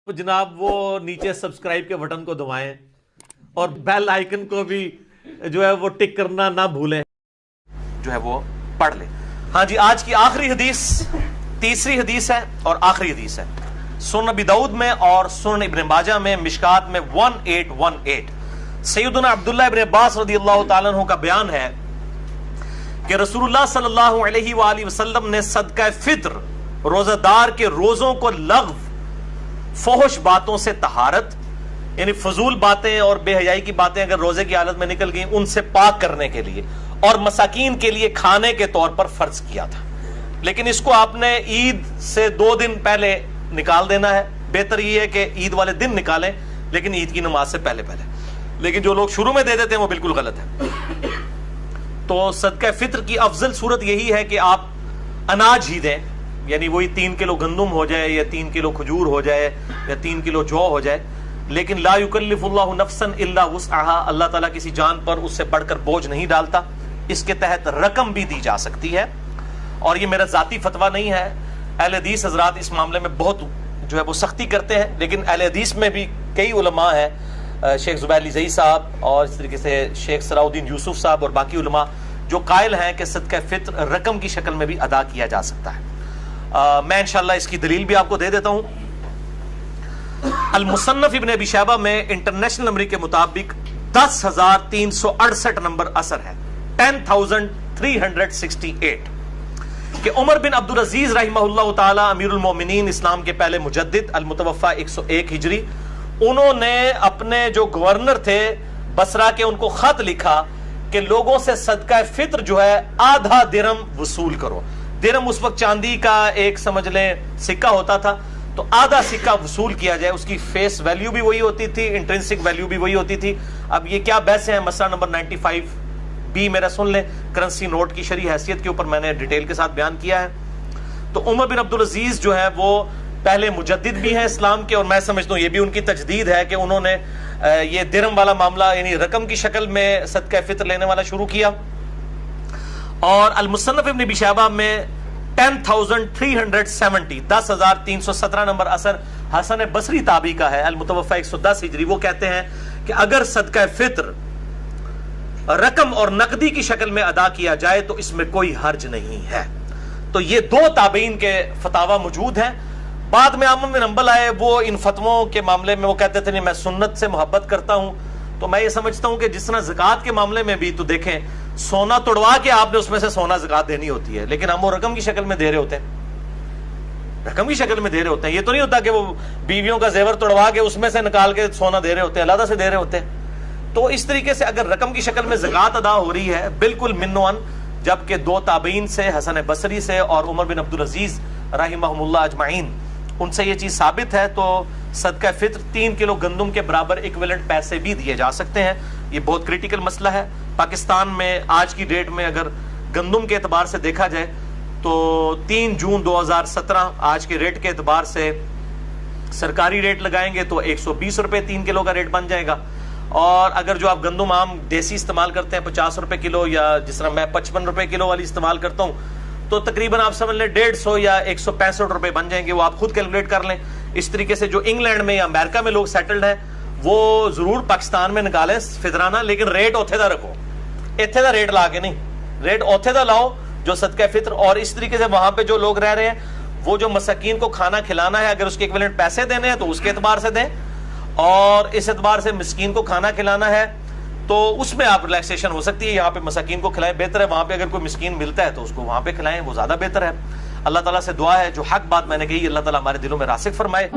جناب وہ نیچے سبسکرائب کے بٹن کو دبائیں اور بیل آئیکن کو بھی جو ہے وہ ٹک کرنا نہ بھولیں، جو ہے وہ پڑھ لیں۔ ہاں جی، آج کی آخری حدیث تیسری حدیث ہے اور آخری حدیث ہے سنن ابی داؤد میں اور سنن ابن ماجہ میں مشکات میں 1818 سیدنا عبداللہ ابن عباس رضی اللہ تعالیٰ عنہ کا بیان ہے کہ رسول اللہ صلی اللہ علیہ وآلہ وسلم نے صدقہ فطر روزہ دار کے روزوں کو لغو، فحش باتوں سے طہارت، یعنی فضول باتیں اور بے حیائی کی باتیں اگر روزے کی حالت میں نکل گئیں ان سے پاک کرنے کے لیے اور مساکین کے لیے کھانے کے طور پر فرض کیا تھا۔ لیکن اس کو آپ نے عید سے 2 دن پہلے نکال دینا ہے۔ بہتر یہ ہے کہ عید والے دن نکالیں لیکن عید کی نماز سے پہلے لیکن جو لوگ شروع میں دے دیتے ہیں وہ بالکل غلط ہے۔ تو صدقہ فطر کی افضل صورت یہی ہے کہ آپ اناج ہی دیں، یعنی وہی 3 کلو گندم ہو جائے یا 3 کلو کھجور ہو جائے یا 3 کلو جو ہو جائے، لیکن لا یکلف اللہ نفسا الا وسعها، اللہ تعالیٰ کسی جان پر اس سے بڑھ کر بوجھ نہیں ڈالتا۔ اس کے تحت رقم بھی دی جا سکتی ہے، اور یہ میرا ذاتی فتویٰ نہیں ہے۔ اہل حدیث حضرات اس معاملے میں بہت جو ہے وہ سختی کرتے ہیں، لیکن اہل حدیث میں بھی کئی علماء ہیں، شیخ زبیر علی زئی صاحب اور اس طریقے سے شیخ صلاح الدین یوسف صاحب اور باقی علماء جو قائل ہیں کہ صدقہ فطر رقم کی شکل میں بھی ادا کیا جا سکتا ہے۔ میں انشاءاللہ اس کی دلیل بھی آپ کو دے دیتا ہوں۔ المصنف ابن ابی شیبہ میں انٹرنیشنل نمبر کے مطابق 10,368 نمبر اثر ہے، 10,368 کہ عمر بن عبدالعزیز رحمہ اللہ تعالی امیر المومنین، اسلام کے پہلے مجدد، المتوفی 101 ہجری، انہوں نے اپنے جو گورنر تھے بصرہ کے ان کو خط لکھا کہ لوگوں سے صدقہ فطر جو ہے آدھا درم وصول کرو۔ درم اس وقت چاندی کا ایک سمجھ لیں سکہ ہوتا تھا، تو آدھا سکہ وصول کیا جائے۔ اس کی فیس ویلیو بھی وہی ہوتی تھی، انٹرنسک ویلیو بھی وہی ہوتی تھی۔ اب یہ کیا بحث ہیں، مسئلہ نمبر 95B میرا سن لیں، کرنسی نوٹ کی شرعی حیثیت کے اوپر میں نے ڈیٹیل کے ساتھ بیان کیا ہے۔ تو عمر بن عبدالعزیز جو ہے وہ پہلے مجدد بھی ہیں اسلام کے، اور میں سمجھتا ہوں یہ بھی ان کی تجدید ہے کہ انہوں نے یہ درم والا معاملہ یعنی رقم کی شکل میں صدقہ فطر لینے والا شروع کیا۔ اور المصنف ابن ابی شیبہ میں 10,370 10,317 نمبر اثر حسن بصری تابعی کا ہے، المتوفی 110 ہجری۔ وہ کہتے ہیں کہ اگر صدقہ فطر رقم اور نقدی کی شکل میں ادا کیا جائے تو اس میں کوئی حرج نہیں ہے۔ تو یہ 2 تابعین کے فتاوی موجود ہیں۔ بعد میں احمد بن حنبل آئے، وہ ان فتووں کے معاملے میں وہ کہتے تھے نہیں میں سنت سے محبت کرتا ہوں۔ تو میں یہ سمجھتا ہوں کہ جس طرح زکوٰۃ کے معاملے میں بھی تو دیکھیں، سونا توڑوا کے آپ نے اس میں سے سونا زکوٰۃ دینی ہوتی ہے، لیکن ہم وہ رقم کی شکل میں دے رہے ہوتے ہیں، رقم کی شکل میں دے رہے ہوتے ہیں۔ یہ تو نہیں ہوتا کہ وہ بیویوں کا زیور توڑوا کے اس میں سے نکال کے سونا دے رہے ہوتے ہیں، علیحدہ سے دے رہے ہوتے ہیں۔ تو اس طریقے سے اگر رقم کی شکل میں زکوٰۃ ادا ہو رہی ہے بالکل منوان، جبکہ 2 تابعین سے، حسن بصری سے اور عمر بن عبدالعزیز رحمہم اللہ اجمعین، ان سے یہ چیز ثابت ہے، تو صدقہ فطر 3 کلو گندم کے برابر ایکویلنٹ پیسے بھی دیے جا سکتے ہیں۔ یہ بہت کریٹیکل مسئلہ ہے۔ پاکستان میں آج کی ڈیٹ میں اگر گندم کے اعتبار سے دیکھا جائے تو 3 جون 2017 آج کے ریٹ کے اعتبار سے سرکاری ریٹ لگائیں گے تو 120 روپے 3 کلو کا ریٹ بن جائے گا، اور اگر جو آپ گندم عام دیسی استعمال کرتے ہیں 50 روپے کلو، یا جس طرح میں 55 روپے کلو والی استعمال کرتا ہوں، تو تقریباً آپ سمجھ لیں 150 یا 165 روپے بن جائیں گے۔ وہ آپ خود کیلکولیٹ کر لیں۔ اس طریقے سے جو انگلینڈ میں یا امریکہ میں لوگ سیٹلڈ ہیں وہ ضرور پاکستان میں نکالیں فطرانہ، لیکن ریٹ اوتھے دا رکھو، ایتھے دا ریٹ لا کے نہیں، ریٹ اوتھے دا لاؤ جو صدقہ فطر۔ اور اس طریقے سے وہاں پہ جو لوگ رہ رہے ہیں وہ جو مساکین کو کھانا کھلانا ہے، اگر اس کے ایکویلنٹ پیسے دینے ہیں تو اس کے اعتبار سے دیں، اور اس اعتبار سے مسکین کو کھانا کھلانا ہے تو اس میں آپ ریلیکسیشن ہو سکتی ہے، یہاں پہ مساکین کو کھلائیں بہتر ہے، وہاں پہ اگر کوئی مسکین ملتا ہے تو اس کو وہاں پہ کھلائیں، وہ زیادہ بہتر ہے۔ اللہ تعالیٰ سے دعا ہے جو حق بات میں نے کہی اللہ تعالیٰ ہمارے دلوں میں راسخ فرمائے۔